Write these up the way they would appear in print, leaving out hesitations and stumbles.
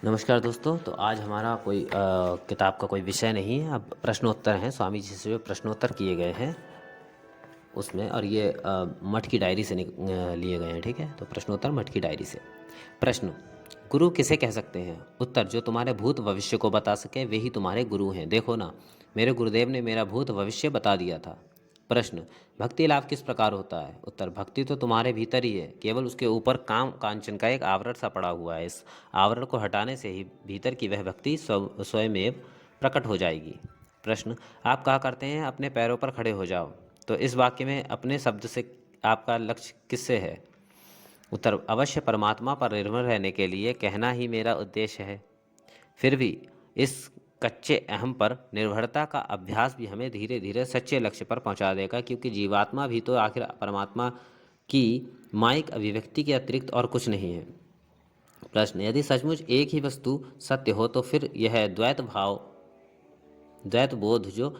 नमस्कार दोस्तों। तो आज हमारा कोई किताब का कोई विषय नहीं है, अब प्रश्नोत्तर हैं। स्वामी जी से जो प्रश्नोत्तर किए गए हैं उसमें, और ये मठ की डायरी से लिए गए हैं। ठीक है, तो प्रश्नोत्तर मठ की डायरी से। प्रश्न: गुरु किसे कह सकते हैं? उत्तर: जो तुम्हारे भूत भविष्य को बता सके वे ही तुम्हारे गुरु हैं। देखो ना, मेरे गुरुदेव ने मेरा भूत भविष्य बता दिया था। प्रश्न: भक्ति लाभ किस प्रकार होता है? उत्तर: भक्ति तो तुम्हारे भीतर ही है, केवल उसके ऊपर काम कांचन का एक आवरण सा पड़ा हुआ है। इस आवरण को हटाने से ही भीतर की वह भक्ति स्वयमेव प्रकट हो जाएगी। प्रश्न: आप कहा करते हैं अपने पैरों पर खड़े हो जाओ, तो इस वाक्य में अपने शब्द से आपका लक्ष्य किससे है? उत्तर: अवश्य परमात्मा पर निर्भर रहने के लिए कहना ही मेरा उद्देश्य है। फिर भी इस कच्चे अहम पर निर्भरता का अभ्यास भी हमें धीरे धीरे सच्चे लक्ष्य पर पहुंचा देगा, क्योंकि जीवात्मा भी तो आखिर परमात्मा की माइक अभिव्यक्ति के अतिरिक्त और कुछ नहीं है। प्रश्न: यदि सचमुच एक ही वस्तु सत्य हो तो फिर यह द्वैत बोध जो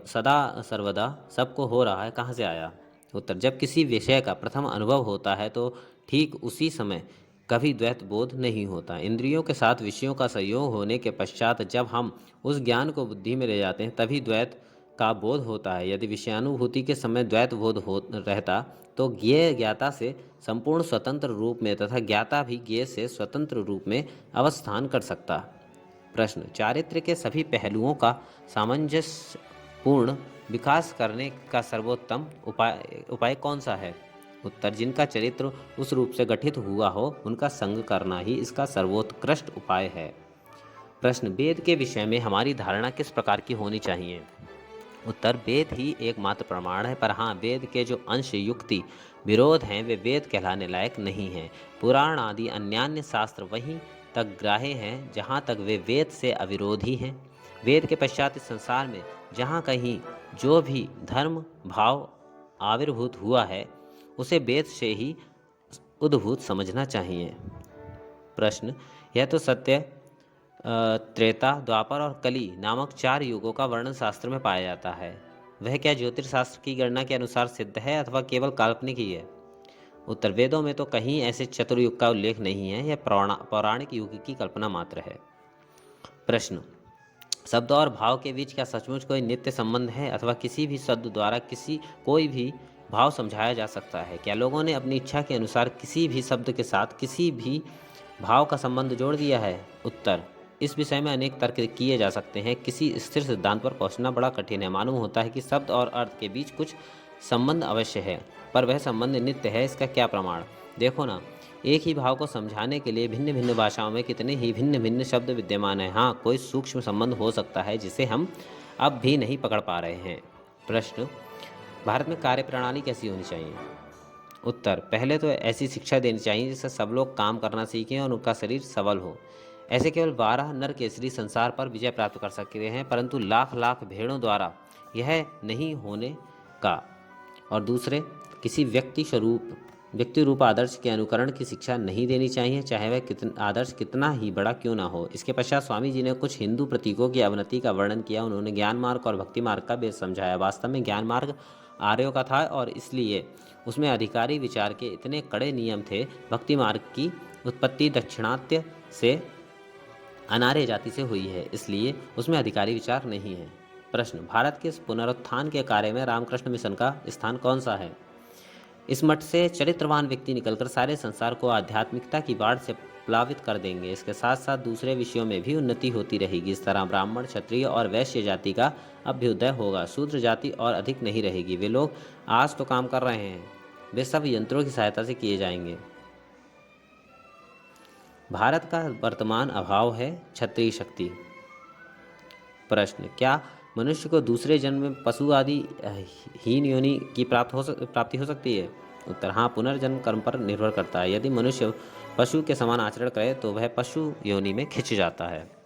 सदा सर्वदा सबको हो रहा है कहाँ से आया? उत्तर: जब किसी विषय का प्रथम अनुभव होता है तो ठीक उसी समय कभी द्वैत बोध नहीं होता। इंद्रियों के साथ विषयों का संयोग होने के पश्चात जब हम उस ज्ञान को बुद्धि में ले जाते हैं तभी द्वैत का बोध होता है। यदि विषयानुभूति के समय द्वैत बोध हो रहता तो ज्ञेय ज्ञाता से संपूर्ण स्वतंत्र रूप में तथा ज्ञाता भी ज्ञेय से स्वतंत्र रूप में अवस्थान कर सकता। प्रश्न: चारित्र्य के सभी पहलुओं का सामंजस्यपूर्ण विकास करने का सर्वोत्तम उपाय कौन सा है? उत्तर: जिनका चरित्र उस रूप से गठित हुआ हो उनका संग करना ही इसका सर्वोत्कृष्ट उपाय है। प्रश्न: वेद के विषय में हमारी धारणा किस प्रकार की होनी चाहिए? उत्तर: वेद ही एकमात्र प्रमाण है, पर हाँ, वेद के जो अंश युक्ति विरोध हैं वे वेद कहलाने लायक नहीं हैं। पुराण आदि अन्यान्य शास्त्र वहीं तक ग्राह्य हैं जहाँ तक वे वेद से अविरोधी हैं। वेद के पश्चात इस संसार में जहाँ कहीं जो भी धर्म भाव आविर्भूत हुआ है उसे वेद से ही उद्भूत समझना चाहिए। प्रश्न: यह तो सत्य त्रेता द्वापर और कली नामक 4 युगों का वर्णन शास्त्र में पाया जाता है। वह क्या ज्योतिषशास्त्र की गणना के अनुसार सिद्ध है अथवा केवल काल्पनिक ही है? उत्तर: वेदों में तो कहीं ऐसे चतुर्युग का उल्लेख नहीं है, यह पौराणिक युग की कल्पना मात्र है। प्रश्न: शब्द और भाव के बीच क्या सचमुच कोई नित्य संबंध है अथवा किसी भी शब्द द्वारा कोई भी भाव समझाया जा सकता है? क्या लोगों ने अपनी इच्छा के अनुसार किसी भी शब्द के साथ किसी भी भाव का संबंध जोड़ दिया है? उत्तर: इस विषय में अनेक तर्क किए जा सकते हैं। किसी स्थिर सिद्धांत पर पहुंचना बड़ा कठिन है। मालूम होता है कि शब्द और अर्थ के बीच कुछ संबंध अवश्य है, पर वह संबंध नित्य है, इसका क्या प्रमाण? देखो ना, एक ही भाव को समझाने के लिए भिन्न भिन्न भाषाओं में कितने ही भिन्न भिन्न शब्द विद्यमान हैं। हाँ, कोई सूक्ष्म संबंध हो सकता है जिसे हम अब भी नहीं पकड़ पा रहे हैं। प्रश्न: भारत में कार्य प्रणाली कैसी होनी चाहिए? उत्तर: पहले तो ऐसी शिक्षा देनी चाहिए जिससे सब लोग काम करना सीखें और उनका शरीर सबल हो। ऐसे केवल 12 नर केसरी संसार पर विजय प्राप्त कर सकते हैं, परंतु लाख लाख भेड़ों द्वारा यह नहीं होने का। और दूसरे, किसी व्यक्ति रूप आदर्श के अनुकरण की शिक्षा नहीं देनी चाहिए, चाहे वह आदर्श कितना ही बड़ा क्यों ना हो। इसके पश्चात स्वामी जी ने कुछ हिंदू प्रतीकों की अवनति का वर्णन किया। उन्होंने ज्ञान मार्ग और भक्ति मार्ग का भेद समझाया। वास्तव में ज्ञान मार्ग आर्यों का था और इसलिए उसमें अधिकारी विचार के इतने कड़े नियम थे। भक्ति मार्ग की उत्पत्ति दाक्षिणात्य से अनार्य जाति से हुई है, इसलिए उसमें अधिकारी विचार नहीं है। प्रश्न: भारत के इस पुनरुत्थान के कार्य में रामकृष्ण मिशन का स्थान कौन सा है? इस मठ से चरित्रवान व्यक्ति निकलकर सारे संसार को आध्यात्मिकता की बाढ़ से प्लावित कर देंगे। इसके साथ साथ दूसरे विषयों में भी उन्नति होती रहेगी। इस तरह ब्राह्मण, क्षत्रिय और वैश्य जाति का अभ्युदय होगा। शूद्र जाति और अधिक नहीं रहेगी। वे लोग आज तो काम कर रहे हैं, वे सब यंत्रों की सहायता से किए जाएंगे। भारत का वर्तमान अभाव है क्षत्रिय शक्ति। प्रश्न: क्या मनुष्य को दूसरे जन्म में पशु आदि हीन योनि की प्राप्ति हो सकती है? उत्तर: हाँ, पुनर्जन्म कर्म पर निर्भर करता है। यदि मनुष्य पशु के समान आचरण करे तो वह पशु योनि में खिंच जाता है।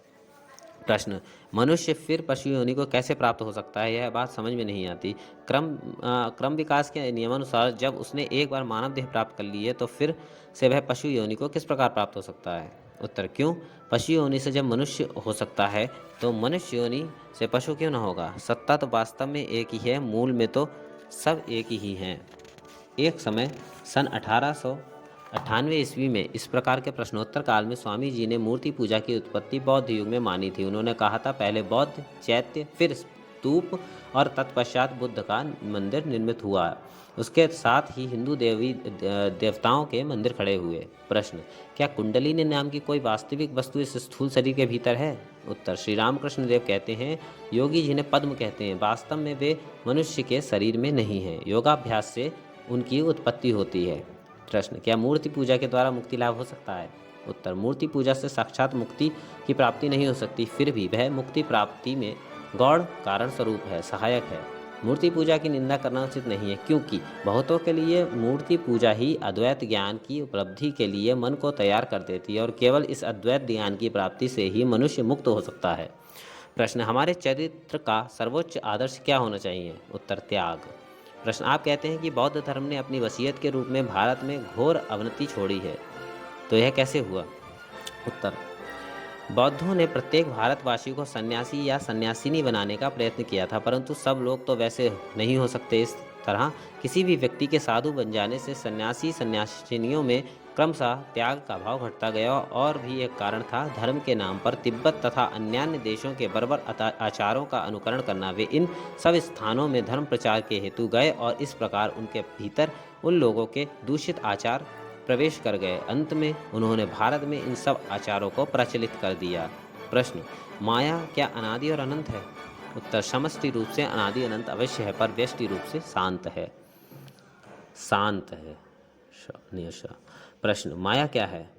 प्रश्न: मनुष्य फिर पशु योनि को कैसे प्राप्त हो सकता है? यह बात समझ में नहीं आती। क्रम विकास के नियमानुसार जब उसने एक बार मानव देह प्राप्त कर ली है तो फिर से वह पशु योनि को किस प्रकार प्राप्त हो सकता है? उत्तर: क्यों? पशु योनि से जब मनुष्य हो सकता है तो मनुष्य योनि से पशु क्यों न होगा? सत्ता तो वास्तव में एक ही है, मूल में तो सब एक ही हैं। एक समय सन 98 ईस्वी में इस प्रकार के प्रश्नोत्तर काल में स्वामी जी ने मूर्ति पूजा की उत्पत्ति बौद्ध युग में मानी थी। उन्होंने कहा था, पहले बौद्ध चैत्य, फिर स्तूप और तत्पश्चात बुद्ध का मंदिर निर्मित हुआ। उसके साथ ही हिंदू देवी देवताओं के मंदिर खड़े हुए। प्रश्न, क्या कुंडलिनी नाम की कोई वास्तविक वस्तु इस स्थूल शरीर के भीतर है? उत्तर, श्री रामकृष्ण देव कहते हैं, योगी जिन्हें पद्म कहते हैं, वास्तव में वे मनुष्य के शरीर में नहीं हैं। योगाभ्यास से उनकी उत्पत्ति होती है। प्रश्न, क्या मूर्ति पूजा के द्वारा मुक्ति लाभ हो सकता है? उत्तर, मूर्ति पूजा से साक्षात मुक्ति की प्राप्ति नहीं हो सकती, फिर भी वह मुक्ति प्राप्ति में गौड़ कारण स्वरूप है, सहायक है। मूर्ति पूजा की निंदा करना उचित नहीं है, क्योंकि बहुतों के लिए मूर्ति पूजा ही अद्वैत ज्ञान की उपलब्धि के लिए मन को तैयार कर देती है और केवल इस अद्वैत ज्ञान की प्राप्ति से ही मनुष्य मुक्त हो सकता है। प्रश्न, हमारे चरित्र का सर्वोच्च आदर्श क्या होना चाहिए? उत्तर, त्याग। प्रश्न, आप कहते हैं कि बौद्ध धर्म ने अपनी वसीयत के रूप में भारत में घोर अवनति छोड़ी है, तो यह कैसे हुआ? उत्तर, बौद्धों ने प्रत्येक भारतवासी को सन्यासी या सन्यासिनी बनाने का प्रयत्न किया था, परंतु सब लोग तो वैसे नहीं हो सकते। इस तरह किसी भी व्यक्ति के साधु बन जाने से सन्यासी सन्यासिनियों में क्रमशः त्याग का भाव घटता गया। और भी एक कारण था, धर्म के नाम पर तिब्बत तथा अन्य देशों के बर्बर आचारों का अनुकरण करना। वे इन सब स्थानों में धर्म प्रचार के हेतु गए और इस प्रकार उनके भीतर उन लोगों के दूषित आचार प्रवेश कर गए। अंत में उन्होंने भारत में इन सब आचारों को प्रचलित कर दिया। प्रश्न, माया क्या अनादि और अनंत है? उत्तर, समष्टि रूप से अनादि अनंत अवश्य है, पर व्यष्टि रूप से शांत है। शांत है। प्रश्न, माया क्या है?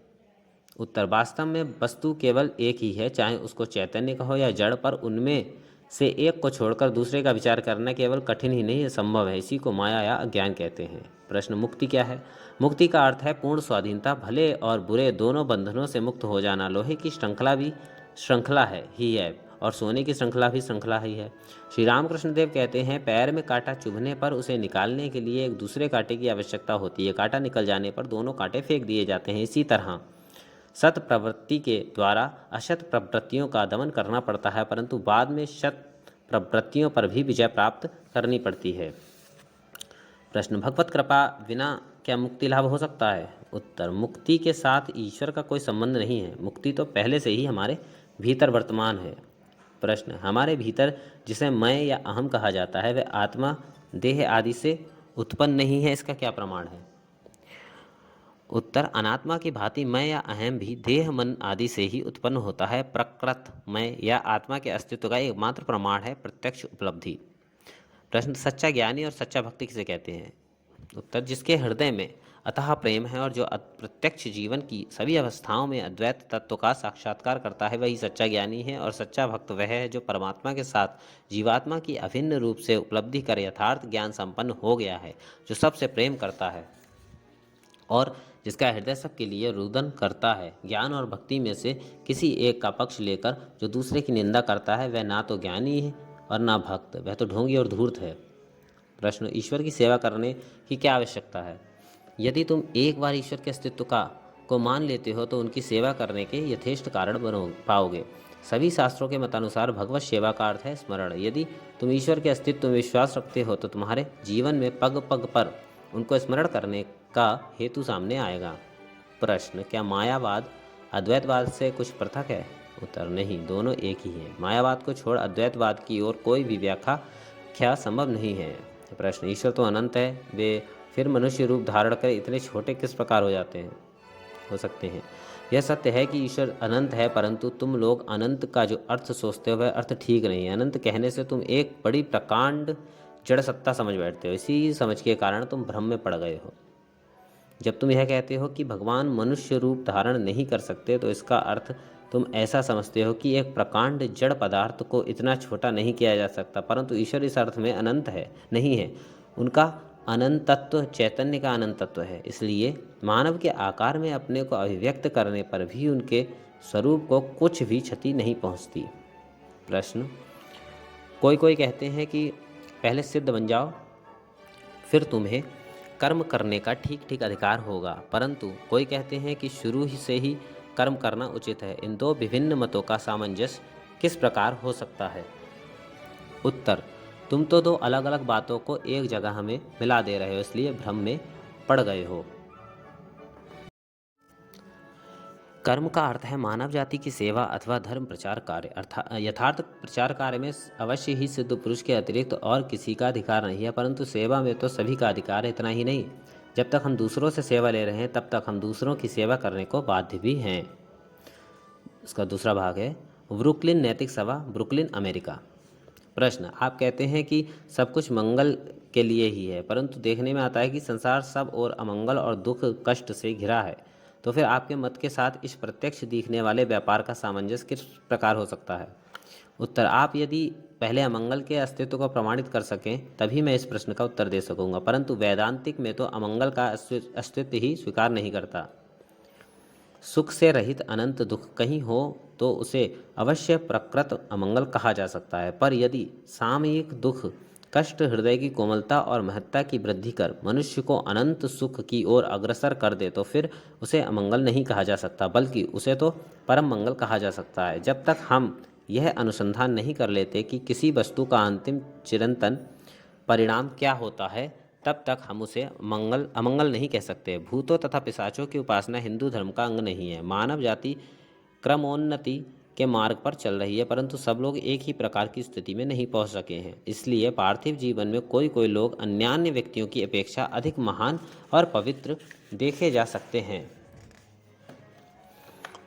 उत्तर, वास्तव में वस्तु केवल एक ही है, चाहे उसको चैतन्य कहो या जड़, पर उनमें से एक को छोड़कर दूसरे का विचार करना केवल कठिन ही नहीं, संभव है। इसी को माया या अज्ञान कहते हैं। प्रश्न, मुक्ति क्या है? मुक्ति का अर्थ है पूर्ण स्वाधीनता, भले और बुरे दोनों बंधनों से मुक्त हो जाना। लोहे की श्रृंखला भी श्रृंखला ही है और सोने की श्रृंखला भी श्रृंखला ही है। श्री रामकृष्ण देव कहते हैं, पैर में कांटा चुभने पर उसे निकालने के लिए एक दूसरे कांटे की आवश्यकता होती है। कांटा निकल जाने पर दोनों कांटे फेंक दिए जाते हैं। इसी तरह सत प्रवृत्ति के द्वारा असत प्रवृत्तियों का दमन करना पड़ता है, परंतु बाद में सत प्रवृत्तियों पर भी विजय प्राप्त करनी पड़ती है। प्रश्न, भगवत कृपा बिना क्या मुक्ति लाभ हो सकता है? उत्तर, मुक्ति के साथ ईश्वर का कोई संबंध नहीं है। मुक्ति तो पहले से ही हमारे भीतर वर्तमान है। प्रश्न, हमारे भीतर जिसे मैं या अहम कहा जाता है, वह आत्मा, देह आदि से उत्पन्न नहीं है, इसका क्या प्रमाण है? उत्तर, अनात्मा की भांति मैं या अहम भी देह मन आदि से ही उत्पन्न होता है। प्रकृत मैं या आत्मा के अस्तित्व का एकमात्र प्रमाण है प्रत्यक्ष उपलब्धि। प्रश्न, सच्चा ज्ञानी और सच्चा भक्ति किसे कहते हैं? उत्तर, जिसके हृदय में अथाह प्रेम है और जो प्रत्यक्ष जीवन की सभी अवस्थाओं में अद्वैत तत्व का साक्षात्कार करता है, वही सच्चा ज्ञानी है। और सच्चा भक्त वह है जो परमात्मा के साथ जीवात्मा की अभिन्न रूप से उपलब्धि कर यथार्थ ज्ञान संपन्न हो गया है, जो सबसे प्रेम करता है और जिसका हृदय सबके लिए रुदन करता है। ज्ञान और भक्ति में से किसी एक का पक्ष लेकर जो दूसरे की निंदा करता है, वह ना तो ज्ञानी है और ना भक्त, वह तो ढोंगी और धूर्त है। प्रश्न, ईश्वर की सेवा करने की क्या आवश्यकता है? यदि तुम एक बार ईश्वर के अस्तित्व को मान लेते हो तो उनकी सेवा करने के यथेष्ट कारण पाओगे। सभी शास्त्रों के मतानुसार भगवत सेवा का अर्थ है स्मरण। यदि तुम ईश्वर के अस्तित्व में विश्वास रखते हो तो तुम्हारे जीवन में पग पग पर उनको स्मरण करने का हेतु सामने आएगा। प्रश्न, क्या मायावाद अद्वैतवाद से कुछ पृथक है? उत्तर, नहीं, दोनों एक ही हैं। मायावाद को छोड़ अद्वैतवाद की ओर कोई भी व्याख्या संभव नहीं है। प्रश्न, ईश्वर तो अनंत है, वे फिर मनुष्य रूप धारण कर इतने छोटे किस प्रकार हो सकते हैं? यह सत्य है कि ईश्वर अनंत है, परंतु तुम लोग अनंत का जो अर्थ सोचते हो वह अर्थ ठीक नहीं है। अनंत कहने से तुम एक बड़ी प्रकांड जड़ सत्ता समझ बैठते हो। इसी समझ के कारण तुम भ्रम में पड़ गए हो। जब तुम यह कहते हो कि भगवान मनुष्य रूप धारण नहीं कर सकते, तो इसका अर्थ तुम ऐसा समझते हो कि एक प्रकांड जड़ पदार्थ को इतना छोटा नहीं किया जा सकता। परंतु ईश्वर इस अर्थ में अनंत है नहीं है। उनका अनंतत्व चैतन्य का अनंतत्व है। इसलिए मानव के आकार में अपने को अभिव्यक्त करने पर भी उनके स्वरूप को कुछ भी क्षति नहीं पहुंचती। प्रश्न, कोई कहते हैं कि पहले सिद्ध बन जाओ, फिर तुम्हें कर्म करने का ठीक अधिकार होगा, परंतु कोई कहते हैं कि शुरू ही से ही कर्म करना उचित है। इन दो विभिन्न मतों का सामंजस्य किस प्रकार हो सकता है? उत्तर, तुम तो दो अलग अलग बातों को एक जगह में मिला दे रहे हो, इसलिए भ्रम में पड़ गए हो। कर्म का अर्थ है मानव जाति की सेवा अथवा धर्म प्रचार कार्य। अर्थात यथार्थ प्रचार कार्य में अवश्य ही सिद्ध पुरुष के अतिरिक्त और किसी का अधिकार नहीं है, परंतु सेवा में तो सभी का अधिकार है। इतना ही नहीं, जब तक हम दूसरों से सेवा ले रहे हैं तब तक हम दूसरों की सेवा करने को बाध्य भी हैं। इसका दूसरा भाग है ब्रुकलिन नैतिक सभा, ब्रुकलिन, अमेरिका। प्रश्न, आप कहते हैं कि सब कुछ मंगल के लिए ही है, परंतु देखने में आता है कि संसार सब और अमंगल और दुख कष्ट से घिरा है। तो फिर आपके मत के साथ इस प्रत्यक्ष दिखने वाले व्यापार का सामंजस्य किस प्रकार हो सकता है? उत्तर, आप यदि पहले अमंगल के अस्तित्व को प्रमाणित कर सकें तभी मैं इस प्रश्न का उत्तर दे सकूंगा, परंतु वैदांतिक में तो अमंगल का अस्तित्व ही स्वीकार नहीं करता। सुख से रहित अनंत दुख कहीं हो तो उसे अवश्य प्रकृत अमंगल कहा जा सकता है, पर यदि सामयिक दुख कष्ट हृदय की कोमलता और महत्ता की वृद्धि कर मनुष्य को अनंत सुख की ओर अग्रसर कर दे तो फिर उसे अमंगल नहीं कहा जा सकता, बल्कि उसे तो परम मंगल कहा जा सकता है। जब तक हम यह अनुसंधान नहीं कर लेते कि किसी वस्तु का अंतिम चिरंतन परिणाम क्या होता है, तब तक हम उसे अमंगल नहीं कह सकते। भूतों तथा पिशाचों की उपासना हिंदू धर्म का अंग नहीं है। मानव जाति क्रमोन्नति के मार्ग पर चल रही है, परंतु सब लोग एक ही प्रकार की स्थिति में नहीं पहुंच सके हैं। इसलिए पार्थिव जीवन में कोई कोई लोग अन्यान्य व्यक्तियों की अपेक्षा अधिक महान और पवित्र देखे जा सकते हैं।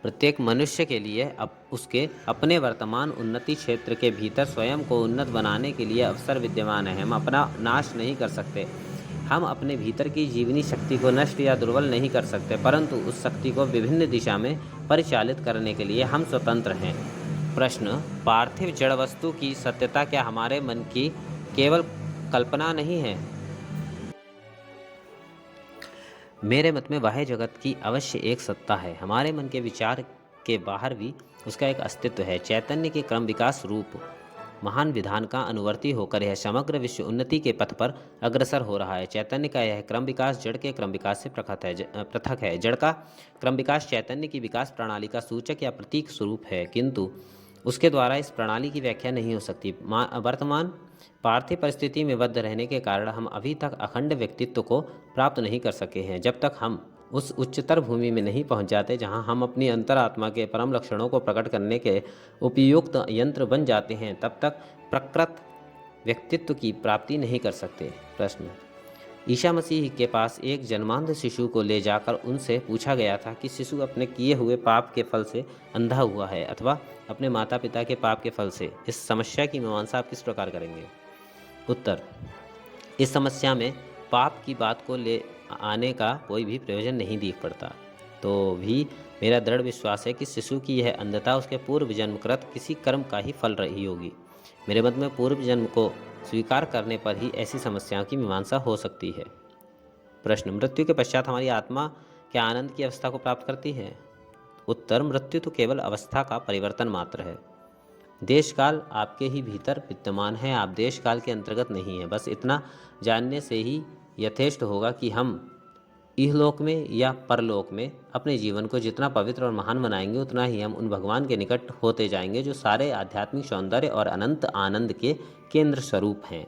प्रत्येक मनुष्य के लिए अब उसके अपने वर्तमान उन्नति क्षेत्र के भीतर स्वयं को उन्नत बनाने के लिए अवसर विद्यमान है। हम अपना नाश नहीं कर सकते, हम अपने भीतर की जीवनी शक्ति को नष्ट या दुर्बल नहीं कर सकते, परंतु उस शक्ति को विभिन्न दिशा में परिचालित करने के लिए हम स्वतंत्र हैं। प्रश्न, पार्थिव जड़ वस्तु की सत्यता क्या हमारे मन की केवल कल्पना नहीं है? मेरे मत में वह जगत की अवश्य एक सत्ता है। हमारे मन के विचार के बाहर भी उसका एक अस्तित्व है। चैतन्य के क्रम विकास रूप महान विधान का अनुवर्ती होकर यह समग्र विश्व उन्नति के पथ पर अग्रसर हो रहा है। चैतन्य का यह क्रम विकास जड़ के क्रम विकास से पृथक है। जड़ का क्रम विकास चैतन्य की विकास प्रणाली का सूचक या प्रतीक स्वरूप है, किंतु उसके द्वारा इस प्रणाली की व्याख्या नहीं हो सकती। वर्तमान पार्थिव परिस्थिति में बद्ध रहने के कारण हम अभी तक अखंड व्यक्तित्व को प्राप्त नहीं कर सके हैं। जब तक हम उस उच्चतर भूमि में नहीं पहुंच जाते जहां हम अपनी अंतरात्मा के परम लक्षणों को प्रकट करने के उपयुक्त यंत्र बन जाते हैं, तब तक प्रकृत व्यक्तित्व की प्राप्ति नहीं कर सकते। प्रश्न, ईसा मसीह के पास एक जन्मांध शिशु को ले जाकर उनसे पूछा गया था कि शिशु अपने किए हुए पाप के फल से अंधा हुआ है अथवा अपने माता पिता के पाप के फल से। इस समस्या की मीमांसा आप किस प्रकार करेंगे? उत्तर, इस समस्या में पाप की बात को ले आने का कोई भी प्रयोजन नहीं दिख पड़ता। तो भी मेरा दृढ़ विश्वास है कि शिशु की यह अंधता उसके पूर्व जन्मकृत किसी कर्म का ही फल रही होगी। मेरे मत में पूर्व जन्म को स्वीकार करने पर ही ऐसी समस्याओं की मीमांसा हो सकती है। प्रश्न, मृत्यु के पश्चात हमारी आत्मा क्या आनंद की अवस्था को प्राप्त करती है? उत्तर, मृत्यु तो केवल अवस्था का परिवर्तन मात्र है। देश काल आपके ही भीतर विद्यमान है, आप देश काल के अंतर्गत नहीं है। बस इतना जानने से ही यथेष्ट होगा कि हम इहलोक में या परलोक में अपने जीवन को जितना पवित्र और महान बनाएंगे उतना ही हम उन भगवान के निकट होते जाएंगे जो सारे आध्यात्मिक सौंदर्य और अनंत आनंद के केंद्र स्वरूप हैं।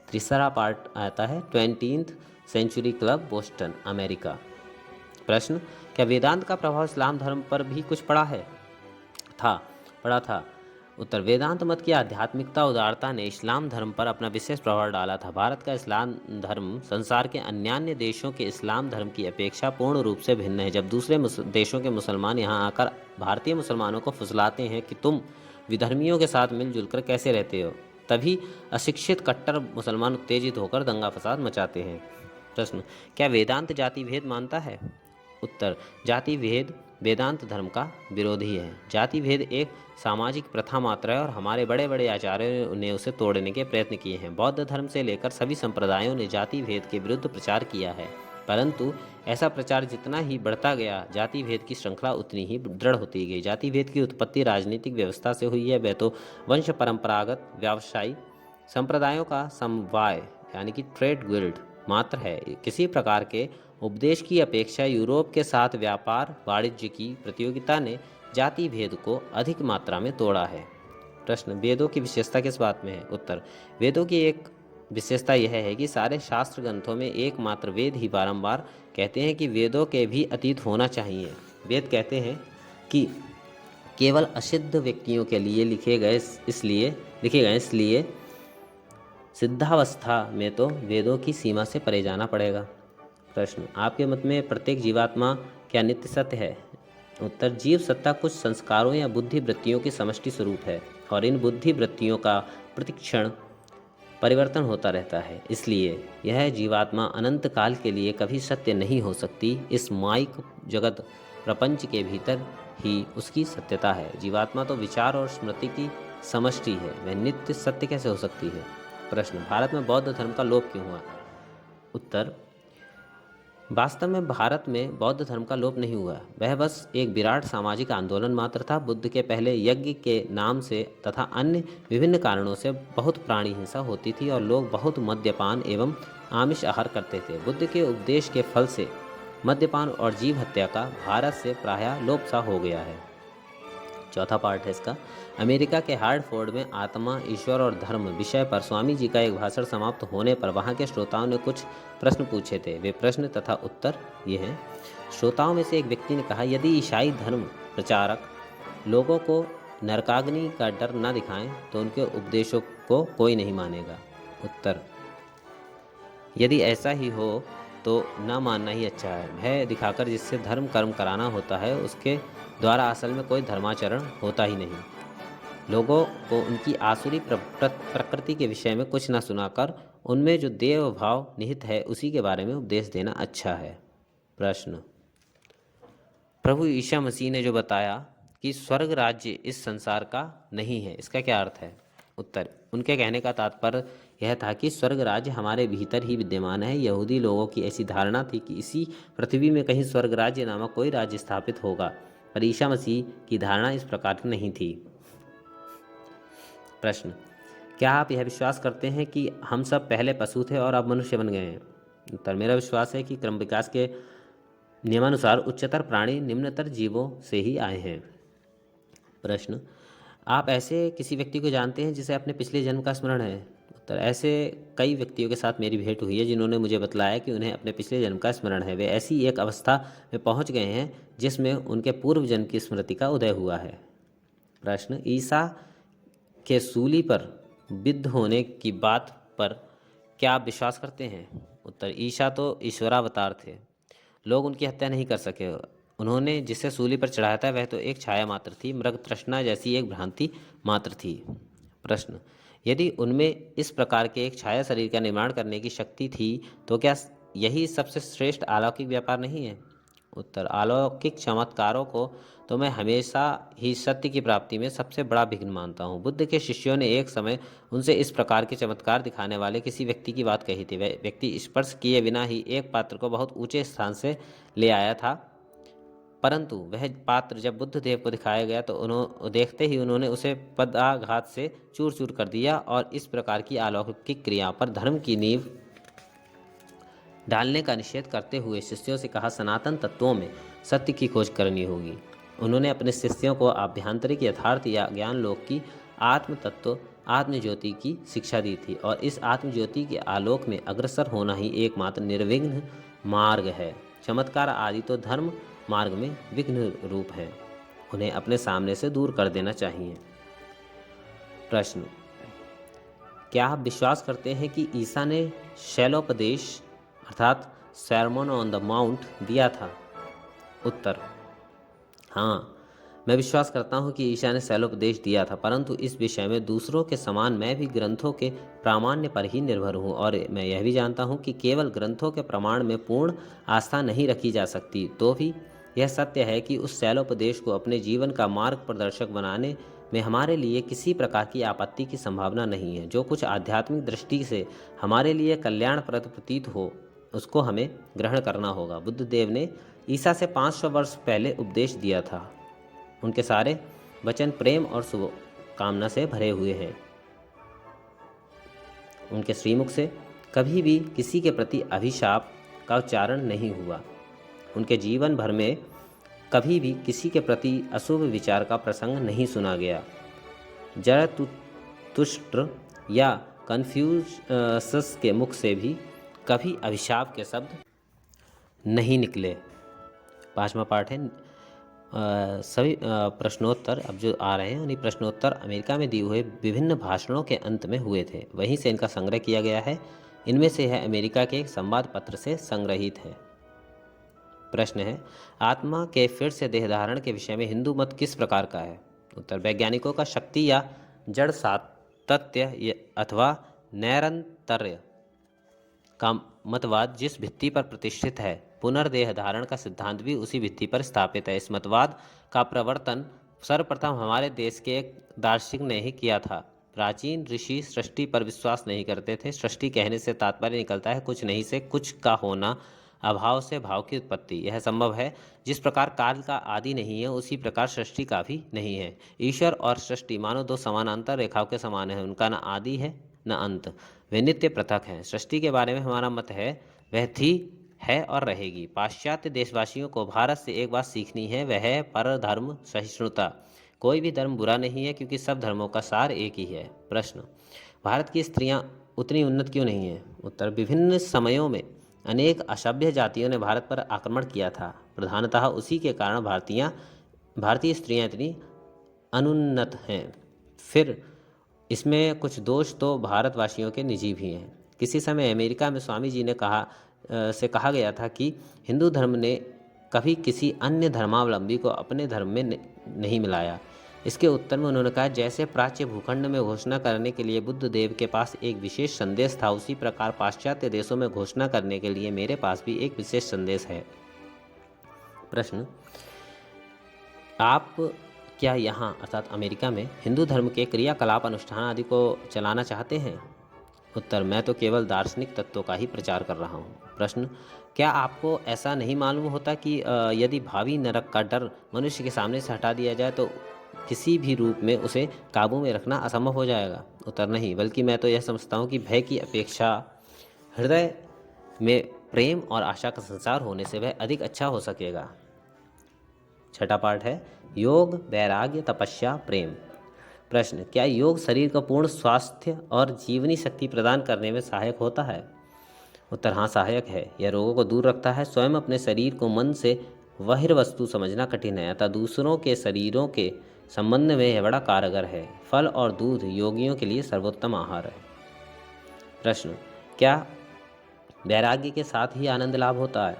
तीसरा पार्ट आता है 20th century club, Boston, America. प्रश्न, क्या वेदांत का प्रभाव इस्लाम धर्म पर भी कुछ पड़ा था? उत्तर, वेदांत मत की आध्यात्मिकता उदारता ने इस्लाम धर्म पर अपना विशेष प्रभाव डाला था। भारत का इस्लाम धर्म संसार के अन्यान्य देशों के इस्लाम धर्म की अपेक्षा पूर्ण रूप से भिन्न है। जब दूसरे देशों के मुसलमान यहाँ आकर भारतीय मुसलमानों को फुसलाते हैं कि तुम विधर्मियों के साथ मिलजुल कर कैसे रहते हो, तभी अशिक्षित कट्टर मुसलमान उत्तेजित होकर दंगा फसाद मचाते हैं। प्रश्न, क्या वेदांत जाति भेद मानता है? उत्तर, जाति भेद वेदांत धर्म का विरोधी है। जाति भेद एक सामाजिक प्रथा मात्र है और हमारे बड़े बड़े आचार्यों ने उसे तोड़ने के प्रयत्न किए हैं। बौद्ध धर्म से लेकर सभी संप्रदायों ने जाति भेद के विरुद्ध प्रचार किया है, परंतु ऐसा प्रचार जितना ही बढ़ता गया जाति भेद की श्रृंखला उतनी ही दृढ़ होती गई। जाति भेद की उत्पत्ति राजनीतिक व्यवस्था से हुई है, वह तो वंश परंपरागत व्यवसायी संप्रदायों का समवाय यानी कि ट्रेड गिल्ड मात्र है। किसी प्रकार के उपदेश की अपेक्षा यूरोप के साथ व्यापार वाणिज्य की प्रतियोगिता ने जाति भेद को अधिक मात्रा में तोड़ा है। प्रश्न, वेदों की विशेषता किस बात में है? उत्तर, वेदों की एक विशेषता यह है कि सारे शास्त्र ग्रंथों में एकमात्र वेद ही बारंबार कहते हैं कि वेदों के भी अतीत होना चाहिए। वेद कहते हैं कि केवल असिद्ध व्यक्तियों के लिए लिखे गए इसलिए सिद्धावस्था में तो वेदों की सीमा से परे जाना पड़ेगा। प्रश्न, आपके मत में प्रत्येक जीवात्मा क्या नित्य सत्य है? उत्तर, जीव सत्ता कुछ संस्कारों या बुद्धि वृत्तियों की समष्टि स्वरूप है और इन बुद्धि वृत्तियों का प्रतिक्षण परिवर्तन होता रहता है, इसलिए यह जीवात्मा अनंत काल के लिए कभी सत्य नहीं हो सकती। इस माइक जगत प्रपंच के भीतर ही उसकी सत्यता है। जीवात्मा तो विचार और स्मृति की समष्टि है, वह नित्य सत्य कैसे हो सकती है? प्रश्न, भारत में बौद्ध धर्म का लोप क्यों हुआ? उत्तर, वास्तव में भारत में बौद्ध धर्म का लोप नहीं हुआ, वह बस एक विराट सामाजिक आंदोलन मात्र था। बुद्ध के पहले यज्ञ के नाम से तथा अन्य विभिन्न कारणों से बहुत प्राणी हिंसा होती थी और लोग बहुत मद्यपान एवं आमिष आहार करते थे। बुद्ध के उपदेश के फल से मद्यपान और जीव हत्या का भारत से प्रायः लोप सा हो गया है। चौथा पार्ट है इसका। अमेरिका के हार्टफोर्ड में आत्मा, ईश्वर और धर्म विषय पर स्वामी जी का एक भाषण समाप्त होने पर वहाँ के श्रोताओं ने कुछ प्रश्न पूछे थे। वे प्रश्न तथा उत्तर ये हैं। श्रोताओं में से एक व्यक्ति ने कहा, यदि ईसाई धर्म प्रचारक लोगों को नरकाग्नि का डर न दिखाएं तो उनके उपदेशों को कोई नहीं मानेगा। उत्तर, यदि ऐसा ही हो तो ना मानना ही अच्छा है। भय दिखाकर जिससे धर्म कर्म कराना होता है उसके द्वारा असल में कोई धर्माचरण होता ही नहीं। लोगों को उनकी आसुरी प्रकृति के विषय में कुछ न सुनाकर उनमें जो देव भाव निहित है उसी के बारे में उपदेश देना अच्छा है। प्रश्न, प्रभु ईसा मसीह ने जो बताया कि स्वर्ग राज्य इस संसार का नहीं है, इसका क्या अर्थ है? उत्तर, उनके कहने का तात्पर्य यह था कि स्वर्ग राज्य हमारे भीतर ही विद्यमान है। यहूदी लोगों की ऐसी धारणा थी कि इसी पृथ्वी में कहीं स्वर्ग राज्य नामक कोई राज्य स्थापित होगा, पर ईसा मसीह की धारणा इस प्रकार की नहीं थी। प्रश्न, क्या आप यह विश्वास करते हैं कि हम सब पहले पशु थे और अब मनुष्य बन गए हैं? उत्तर, मेरा विश्वास है कि क्रम विकास के नियमानुसार उच्चतर प्राणी निम्नतर जीवों से ही आए हैं। प्रश्न, आप ऐसे किसी व्यक्ति को जानते हैं जिसे अपने पिछले जन्म का स्मरण है? उत्तर, ऐसे कई व्यक्तियों के साथ मेरी भेंट हुई है जिन्होंने मुझे बतलाया कि उन्हें अपने पिछले जन्म का स्मरण है। वे ऐसी एक अवस्था में पहुंच गए हैं जिसमें उनके पूर्व जन्म की स्मृति का उदय हुआ है। प्रश्न, ईसा के सूली पर विद्ध होने की बात पर क्या आप विश्वास करते हैं? उत्तर, ईसा तो ईश्वरावतार थे, लोग उनकी हत्या नहीं कर सके। उन्होंने जिसे सूली पर चढ़ाया था वह तो एक छाया मात्र थी, मृग तृष्णा जैसी एक भ्रांति मात्र थी। प्रश्न, यदि उनमें इस प्रकार के एक छाया शरीर का निर्माण करने की शक्ति थी तो क्या यही सबसे श्रेष्ठ अलौकिक व्यापार नहीं है? उत्तर, अलौकिक चमत्कारों को तो मैं हमेशा ही सत्य की प्राप्ति में सबसे बड़ा विघ्न मानता हूँ। बुद्ध के शिष्यों ने एक समय उनसे इस प्रकार के चमत्कार दिखाने वाले किसी व्यक्ति की बात कही थी। वह व्यक्ति स्पर्श किए बिना ही एक पात्र को बहुत ऊंचे स्थान से ले आया था, परंतु वह पात्र जब बुद्ध देव को दिखाया गया तो देखते ही उन्होंने उसे पदाघात से चूर चूर कर दिया और इस प्रकार की अलौकिक क्रियाओं पर धर्म की नींव डालने का निषेध करते हुए शिष्यों से कहा, सनातन तत्वों में सत्य की खोज करनी होगी। उन्होंने अपने शिष्यों को आभ्यंतरिक यथार्थ या ज्ञान लोक की आत्म तत्व आत्म ज्योति की शिक्षा दी थी और इस आत्म ज्योति के आलोक में अग्रसर होना ही एकमात्र निर्विघ्न मार्ग है। चमत्कार आदि तो धर्म मार्ग में विघ्न रूप है, उन्हें अपने सामने से दूर कर देना चाहिए। प्रश्न, क्या आप विश्वास करते हैं कि ईसा ने शैलोपदेश अर्थात sermon ऑन द माउंट दिया था? उत्तर, हाँ, मैं विश्वास करता हूँ कि ईसा ने शैलोपदेश दिया था, परंतु इस विषय में दूसरों के समान मैं भी ग्रंथों के प्रामाण्य पर ही निर्भर हूँ और मैं यह भी जानता हूँ कि केवल ग्रंथों के प्रमाण में पूर्ण आस्था नहीं रखी जा सकती। तो भी यह सत्य है कि उस शैलोपदेश को अपने जीवन का मार्ग प्रदर्शक बनाने में हमारे लिए किसी प्रकार की आपत्ति की संभावना नहीं है। जो कुछ आध्यात्मिक दृष्टि से हमारे लिए कल्याणप्रद प्रतीत हो उसको हमें ग्रहण करना होगा। बुद्ध देव ने ईसा से 500 वर्ष पहले उपदेश दिया था। उनके सारे वचन प्रेम और शुभ कामना से भरे हुए हैं। उनके श्रीमुख से कभी भी किसी के प्रति अभिशाप का उच्चारण नहीं हुआ। उनके जीवन भर में कभी भी किसी के प्रति अशुभ विचार का प्रसंग नहीं सुना गया। जरतुष्ट्र या कन्फ्यूशस के मुख से भी कभी अभिशाप के शब्द नहीं निकले। 5वां पाठ है, सभी प्रश्नोत्तर अब जो आ रहे हैं उन्हीं प्रश्नोत्तर अमेरिका में दिए हुए विभिन्न भाषणों के अंत में हुए थे, वहीं से इनका संग्रह किया गया है। इनमें से है अमेरिका के एक संवाद पत्र से संग्रहित है। प्रश्न है, आत्मा के फिर से देह धारण के विषय में हिंदू मत किस प्रकार का है? उत्तर, वैज्ञानिकों का शक्ति या जड़ सातत्य अथवा नैरंतर्य का मतवाद जिस भित्ति पर प्रतिष्ठित है, पुनर्देह धारण का सिद्धांत भी उसी भित्ति पर स्थापित है। इस मतवाद का प्रवर्तन सर्वप्रथम हमारे देश के एक दार्शनिक ने ही किया था। प्राचीन ऋषि सृष्टि पर विश्वास नहीं करते थे। सृष्टि कहने से तात्पर्य निकलता है कुछ नहीं से कुछ का होना, अभाव से भाव की उत्पत्ति। यह संभव है। जिस प्रकार काल का आदि नहीं है, उसी प्रकार सृष्टि का भी नहीं है। ईश्वर और सृष्टि मानो दो समानांतर रेखाओं के समान है। उनका न आदि है न अंत, वे नित्य पृथक हैं। सृष्टि के बारे में हमारा मत है, वह थी, है और रहेगी। पाश्चात्य देशवासियों को भारत से एक बात सीखनी है, वह है परधर्म सहिष्णुता। कोई भी धर्म बुरा नहीं है, क्योंकि सब धर्मों का सार एक ही है। प्रश्न, भारत की स्त्रियां उतनी उन्नत क्यों नहीं हैं? उत्तर, विभिन्न समयों में अनेक असभ्य जातियों ने भारत पर आक्रमण किया था। प्रधानतः उसी के कारण भारतीय स्त्रियां इतनी अनुन्नत हैं। फिर इसमें कुछ दोष तो भारतवासियों के निजी भी हैं। किसी समय अमेरिका में स्वामी जी ने कहा गया था कि हिंदू धर्म ने कभी किसी अन्य धर्मावलंबी को अपने धर्म में नहीं मिलाया। इसके उत्तर में उन्होंने कहा, जैसे प्राच्य भूखंड में घोषणा करने के लिए बुद्ध देव के पास एक विशेष संदेश था, उसी प्रकार पाश्चात्य देशों में घोषणा करने के लिए मेरे पास भी एक विशेष संदेश है। प्रश्न, आप क्या यहाँ अर्थात अमेरिका में हिंदू धर्म के क्रियाकलाप, अनुष्ठान आदि को चलाना चाहते हैं? उत्तर, मैं तो केवल दार्शनिक तत्वों का ही प्रचार कर रहा हूँ। प्रश्न, क्या आपको ऐसा नहीं मालूम होता कि यदि भावी नरक का डर मनुष्य के सामने से हटा दिया जाए तो किसी भी रूप में उसे काबू में रखना असंभव हो जाएगा? उत्तर, नहीं, बल्कि मैं तो यह समझता हूँ कि भय की अपेक्षा हृदय में प्रेम और आशा का संचार होने से वह अधिक अच्छा हो सकेगा। छठा पाठ है, योग, वैराग्य, तपस्या, प्रेम। प्रश्न, क्या योग शरीर को पूर्ण स्वास्थ्य और जीवनी शक्ति प्रदान करने में सहायक होता है? उत्तर, हाँ, सहायक है। यह रोगों को दूर रखता है। स्वयं अपने शरीर को मन से बहिर्वस्तु समझना कठिन है, अतः दूसरों के शरीरों के संबंध में यह बड़ा कारगर है। फल और दूध योगियों के लिए सर्वोत्तम आहार है। प्रश्न, क्या वैराग्य के साथ ही आनंद लाभ होता है?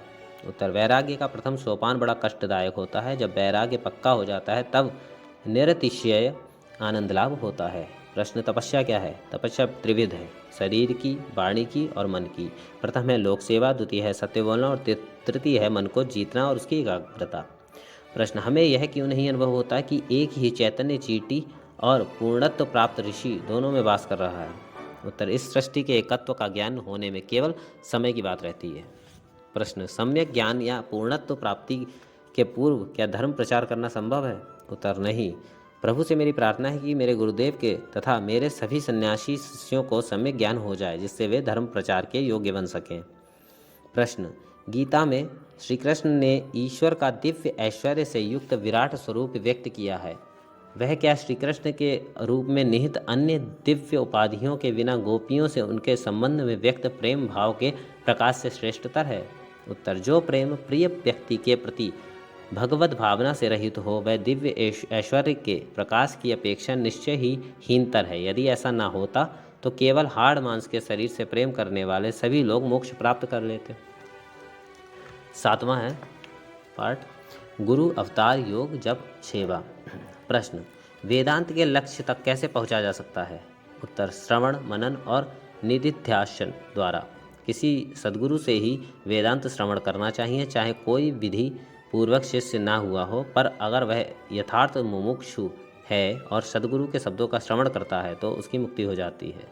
उत्तर, वैराग्य का प्रथम सोपान बड़ा कष्टदायक होता है। जब वैराग्य पक्का हो जाता है तब निरतिशय आनंद लाभ होता है। प्रश्न, तपस्या क्या है? तपस्या त्रिविध है, शरीर की, वाणी की और मन की। प्रथम है लोक सेवा, द्वितीय है सत्य बोलना और तृतीय है मन को जीतना और उसकी एकाग्रता। प्रश्न, हमें यह क्यों नहीं अनुभव होता कि एक ही चैतन्य चीटी और पूर्णत्व प्राप्त ऋषि दोनों में वास कर रहा है? उत्तर, इस सृष्टि के एकत्व का ज्ञान होने में केवल समय की बात रहती है। प्रश्न, सम्यक ज्ञान या पूर्णत्व प्राप्ति के पूर्व क्या धर्म प्रचार करना संभव है? उत्तर, नहीं। प्रभु से मेरी प्रार्थना है कि मेरे गुरुदेव के तथा मेरे सभी सन्यासी शिष्यों को सम्यक ज्ञान हो जाए, जिससे वे धर्म प्रचार के योग्य बन सकें। प्रश्न, गीता में श्री कृष्ण ने ईश्वर का दिव्य ऐश्वर्य से युक्त विराट स्वरूप व्यक्त किया है। वह क्या श्री कृष्ण के रूप में निहित अन्य दिव्य उपाधियों के बिना गोपियों से उनके संबंध में व्यक्त प्रेम भाव के प्रकाश से श्रेष्ठतर है? उत्तर, जो प्रेम प्रिय व्यक्ति के प्रति भगवत भावना से रहित हो, वह दिव्य ऐश्वर्य के प्रकाश की अपेक्षा निश्चय ही हीनतर है। यदि ऐसा ना होता तो केवल हाड़ मांस के शरीर से प्रेम करने वाले सभी लोग मोक्ष प्राप्त कर लेते। सातवां है पाठ, गुरु अवतार योग जप सेवा। प्रश्न, वेदांत के लक्ष्य तक कैसे पहुंचा जा सकता है? उत्तर, श्रवण, मनन और निधिध्यासन द्वारा। किसी सद्गुरु से ही वेदांत श्रवण करना चाहिए, चाहे कोई विधि पूर्वक शिष्य ना हुआ हो, पर अगर वह यथार्थ मुमुक्षु है और सद्गुरु के शब्दों का श्रवण करता है तो उसकी मुक्ति हो जाती है।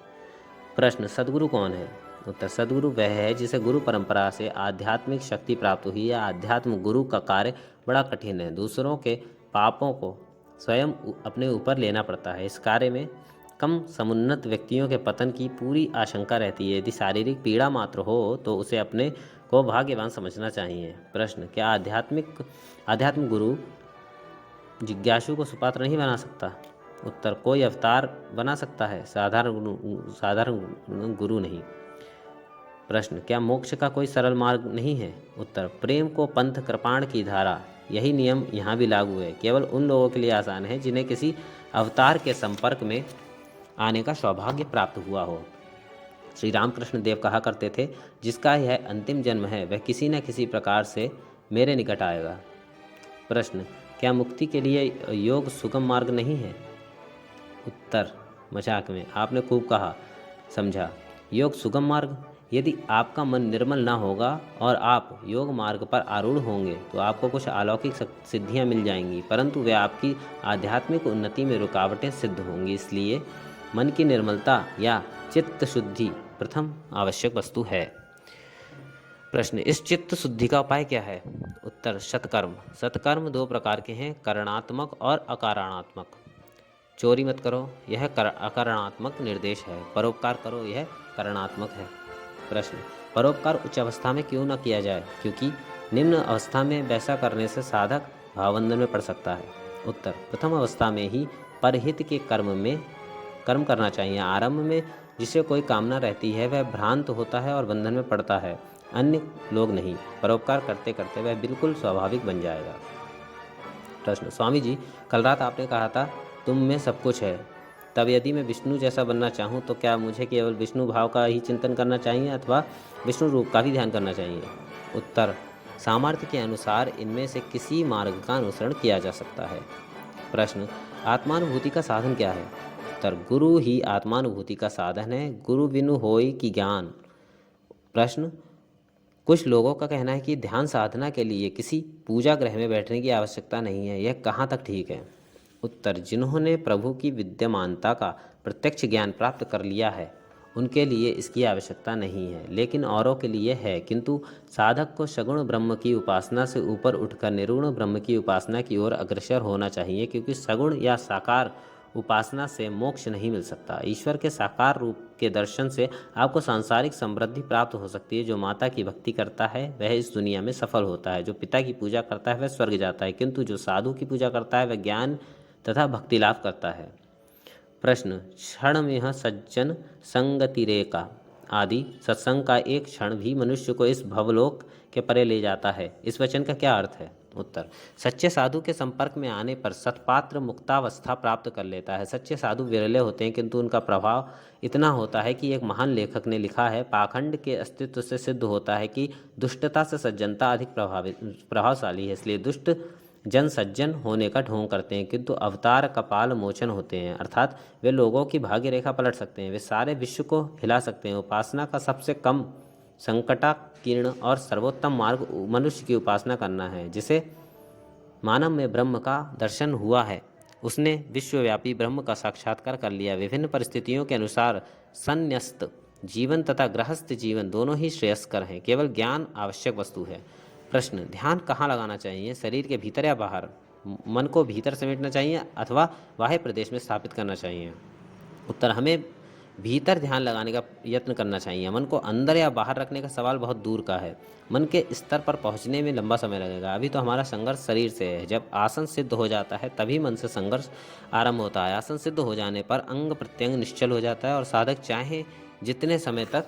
प्रश्न, सद्गुरु कौन है? उत्तर, सद्गुरु वह है जिसे गुरु परंपरा से आध्यात्मिक शक्ति प्राप्त हुई है। आध्यात्म गुरु का कार्य बड़ा कठिन है। दूसरों के पापों को स्वयं अपने ऊपर लेना पड़ता है। इस कार्य में कम समुन्नत व्यक्तियों के पतन की पूरी आशंका रहती है। यदि शारीरिक पीड़ा मात्र हो तो उसे अपने को भाग्यवान समझना चाहिए। प्रश्न, क्या आध्यात्म गुरु जिज्ञासु को सुपात्र नहीं बना सकता? उत्तर, कोई अवतार बना सकता है, साधारण गुरु नहीं। प्रश्न, क्या मोक्ष का कोई सरल मार्ग नहीं है? उत्तर, प्रेम को पंथ कृपाण की धारा यही नियम यहाँ भी लागू है। केवल उन लोगों के लिए आसान है जिन्हें किसी अवतार के संपर्क में आने का सौभाग्य प्राप्त हुआ हो। श्री रामकृष्ण देव कहा करते थे, जिसका यह अंतिम जन्म है वह किसी न किसी प्रकार से मेरे निकट आएगा। प्रश्न, क्या मुक्ति के लिए योग सुगम मार्ग नहीं है? उत्तर, मजाक में, आपने खूब कहा, समझा। योग सुगम मार्ग, यदि आपका मन निर्मल ना होगा और आप योग मार्ग पर आरूढ़ होंगे तो आपको कुछ अलौकिक सिद्धियां मिल जाएंगी, परंतु वे आपकी आध्यात्मिक उन्नति में रुकावटें सिद्ध होंगी। इसलिए मन की निर्मलता या चित्त शुद्धि प्रथम आवश्यक वस्तु है। प्रश्न, इस चित्त शुद्धि का उपाय क्या है? उत्तर, सत्कर्म। सत्कर्म दो प्रकार के हैं, करणात्मक और अकारणात्मक। चोरी मत करो, यह अकारणात्मक निर्देश है। परोपकार करो, यह करणात्मक है। प्रश्न, परोपकार उच्च अवस्था में क्यों न किया जाए? क्योंकि निम्न अवस्था में वैसा करने से साधक भावबंधन में पड़ सकता है। उत्तर, प्रथम अवस्था में ही परहित के कर्म करना चाहिए। आरंभ में जिसे कोई कामना रहती है वह भ्रांत होता है और बंधन में पड़ता है, अन्य लोग नहीं। परोपकार करते करते वह बिल्कुल स्वाभाविक बन जाएगा। प्रश्न, स्वामी जी, कल रात आपने कहा था तुम में सब कुछ है, तब यदि मैं विष्णु जैसा बनना चाहूँ तो क्या मुझे केवल विष्णु भाव का ही चिंतन करना चाहिए अथवा विष्णु रूप का भी ध्यान करना चाहिए? उत्तर, सामर्थ्य के अनुसार इनमें से किसी मार्ग का अनुसरण किया जा सकता है। प्रश्न, आत्मानुभूति का साधन क्या है? उत्तर, गुरु ही आत्मानुभूति का साधन है, गुरु बिनु होय कि ज्ञान। प्रश्न, कुछ लोगों का कहना है कि ध्यान साधना के लिए किसी पूजा गृह में बैठने की आवश्यकता नहीं है, यह कहाँ तक ठीक है? उत्तर, जिन्होंने प्रभु की विद्यमानता का प्रत्यक्ष ज्ञान प्राप्त कर लिया है उनके लिए इसकी आवश्यकता नहीं है, लेकिन औरों के लिए है। किंतु साधक को सगुण ब्रह्म की उपासना से ऊपर उठकर निर्गुण ब्रह्म की उपासना की ओर अग्रसर होना चाहिए, क्योंकि सगुण या साकार उपासना से मोक्ष नहीं मिल सकता। ईश्वर के साकार रूप के दर्शन से आपको सांसारिक समृद्धि प्राप्त हो सकती है। जो माता की भक्ति करता है वह इस दुनिया में सफल होता है, जो पिता की पूजा करता है वह स्वर्ग जाता है, किंतु जो साधु की पूजा करता है वह ज्ञान तथा भक्ति लाभ करता है। प्रश्न, क्षण में सज्जन संगतिरेका आदि सत्संग का एक क्षण भी मनुष्य को इस भवलोक के परे ले जाता है, इस वचन का क्या अर्थ है? उत्तर, सच्चे साधु के संपर्क में आने पर सत्पात्र मुक्तावस्था प्राप्त कर लेता है। सच्चे साधु विरले होते हैं, किंतु उनका प्रभाव इतना होता है कि एक महान लेखक ने लिखा है, पाखंड के अस्तित्व से सिद्ध होता है कि दुष्टता से सज्जनता अधिक प्रभावशाली है। इसलिए दुष्ट जन सज्जन होने का ढोंग करते हैं, किंतु अवतार कपाल मोचन होते हैं, अर्थात वे लोगों की भाग्य रेखा पलट सकते हैं, वे सारे विश्व को हिला सकते हैं। उपासना का सबसे कम संकटाकीर्ण और सर्वोत्तम मार्ग मनुष्य की उपासना करना है। जिसे मानव में ब्रह्म का दर्शन हुआ है उसने विश्वव्यापी ब्रह्म का साक्षात्कार कर लिया। विभिन्न परिस्थितियों के अनुसार संन्यस्त जीवन तथा गृहस्थ जीवन दोनों ही श्रेयस्कर हैं, केवल ज्ञान आवश्यक वस्तु है। प्रश्न, ध्यान कहाँ लगाना चाहिए? शरीर के भीतर या बाहर? मन को भीतर समेटना चाहिए अथवा बाह्य प्रदेश में स्थापित करना चाहिए? उत्तर, हमें भीतर ध्यान लगाने का यत्न करना चाहिए। मन को अंदर या बाहर रखने का सवाल बहुत दूर का है। मन के स्तर पर पहुंचने में लंबा समय लगेगा। अभी तो हमारा संघर्ष शरीर से है। जब आसन सिद्ध हो जाता है तभी मन से संघर्ष आरंभ होता है। आसन सिद्ध हो जाने पर अंग प्रत्यंग निश्चल हो जाता है और साधक चाहे जितने समय तक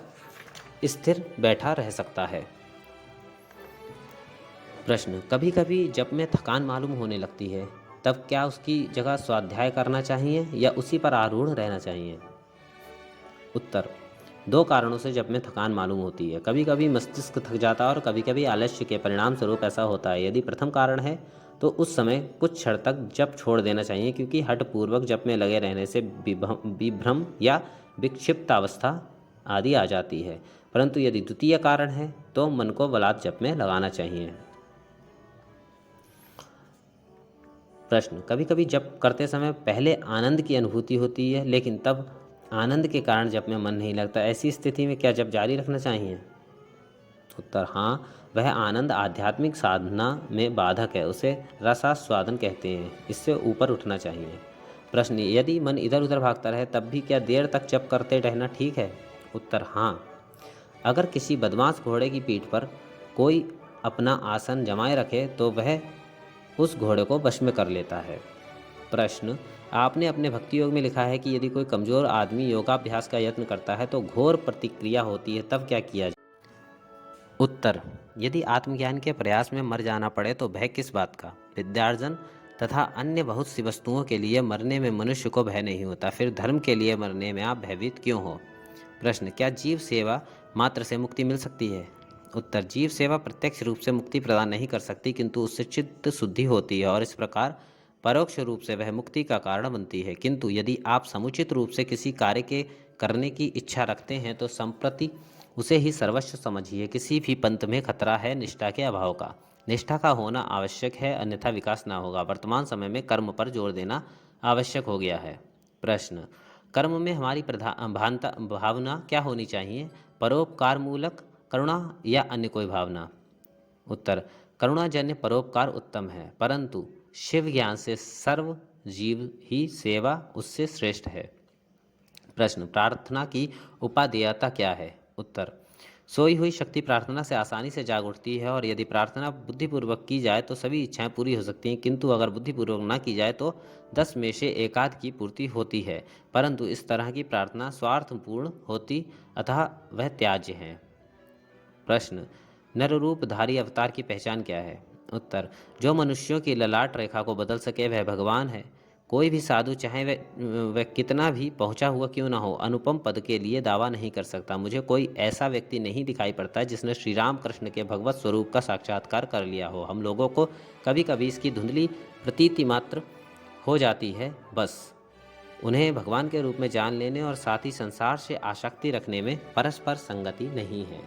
स्थिर बैठा रह सकता है। प्रश्न, कभी कभी जब में थकान मालूम होने लगती है तब क्या उसकी जगह स्वाध्याय करना चाहिए या उसी पर आरूढ़ रहना चाहिए? उत्तर, दो कारणों से जब में थकान मालूम होती है। कभी कभी मस्तिष्क थक जाता है और कभी कभी आलस्य के परिणाम स्वरूप ऐसा होता है। यदि प्रथम कारण है तो उस समय कुछ क्षण तक जप छोड़ देना चाहिए, क्योंकि हठपूर्वक जप में लगे रहने से विभ्रम या विक्षिप्त अवस्था आदि आ जाती है। परंतु यदि द्वितीय कारण है तो मन को बलात् जप में लगाना चाहिए। प्रश्न, कभी कभी जप करते समय पहले आनंद की अनुभूति होती है, लेकिन तब आनंद के कारण जप में मन नहीं लगता। ऐसी स्थिति में क्या जप जारी रखना चाहिए? उत्तर, हाँ, वह आनंद आध्यात्मिक साधना में बाधक है, उसे रसास्वादन कहते हैं, इससे ऊपर उठना चाहिए। प्रश्न, यदि मन इधर उधर भागता रहे तब भी क्या देर तक जप करते रहना ठीक है? उत्तर, हाँ, अगर किसी बदमाश घोड़े की पीठ पर कोई अपना आसन जमाए रखे तो वह उस घोड़े को वश में कर लेता है। प्रश्न, आपने अपने भक्ति योग में लिखा है कि यदि कोई कमजोर आदमी योगाभ्यास का यत्न करता है तो घोर प्रतिक्रिया होती है, तब क्या किया जाए? उत्तर, यदि आत्मज्ञान के प्रयास में मर जाना पड़े तो भय किस बात का? विद्यार्जन तथा अन्य बहुत सी वस्तुओं के लिए मरने में मनुष्य को भय नहीं होता, फिर धर्म के लिए मरने में आप भयभीत क्यों हो? प्रश्न, क्या जीव सेवा मात्र से मुक्ति मिल सकती है? उत्तर, जीव सेवा प्रत्यक्ष रूप से मुक्ति प्रदान नहीं कर सकती, किंतु उससे चित्त शुद्धि होती है और इस प्रकार परोक्ष रूप से वह मुक्ति का कारण बनती है। किंतु यदि आप समुचित रूप से किसी कार्य के करने की इच्छा रखते हैं तो संप्रति उसे ही सर्वस्व समझिए। किसी भी पंथ में खतरा है निष्ठा के अभाव का। निष्ठा का होना आवश्यक है, अन्यथा विकास ना होगा। वर्तमान समय में कर्म पर जोर देना आवश्यक हो गया है। प्रश्न, कर्म में हमारी भावना क्या होनी चाहिए? परोपकार मूलक करुणा या अन्य कोई भावना? उत्तर, करुणाजन्य परोपकार उत्तम है, परंतु शिव ज्ञान से सर्व जीव ही सेवा उससे श्रेष्ठ है। प्रश्न, प्रार्थना की उपादेयता क्या है? उत्तर, सोई हुई शक्ति प्रार्थना से आसानी से जाग उठती है और यदि प्रार्थना बुद्धिपूर्वक की जाए तो सभी इच्छाएं पूरी हो सकती हैं, किंतु अगर बुद्धिपूर्वक ना की जाए तो 10 में से एकाध की पूर्ति होती है, परंतु इस तरह की प्रार्थना स्वार्थपूर्ण होती, अतः वह त्याज्य है। प्रश्न, नररूपधारी अवतार की पहचान क्या है? उत्तर, जो मनुष्यों की ललाट रेखा को बदल सके वह भगवान है। कोई भी साधु चाहे वह कितना भी पहुंचा हुआ क्यों ना हो, अनुपम पद के लिए दावा नहीं कर सकता। मुझे कोई ऐसा व्यक्ति नहीं दिखाई पड़ता जिसने श्री राम कृष्ण के भगवत स्वरूप का साक्षात्कार कर लिया हो। हम लोगों को कभी कभी इसकी धुंधली प्रतीति मात्र हो जाती है, बस उन्हें भगवान के रूप में जान लेने और साथ ही संसार से आसक्ति रखने में परस्पर संगति नहीं है।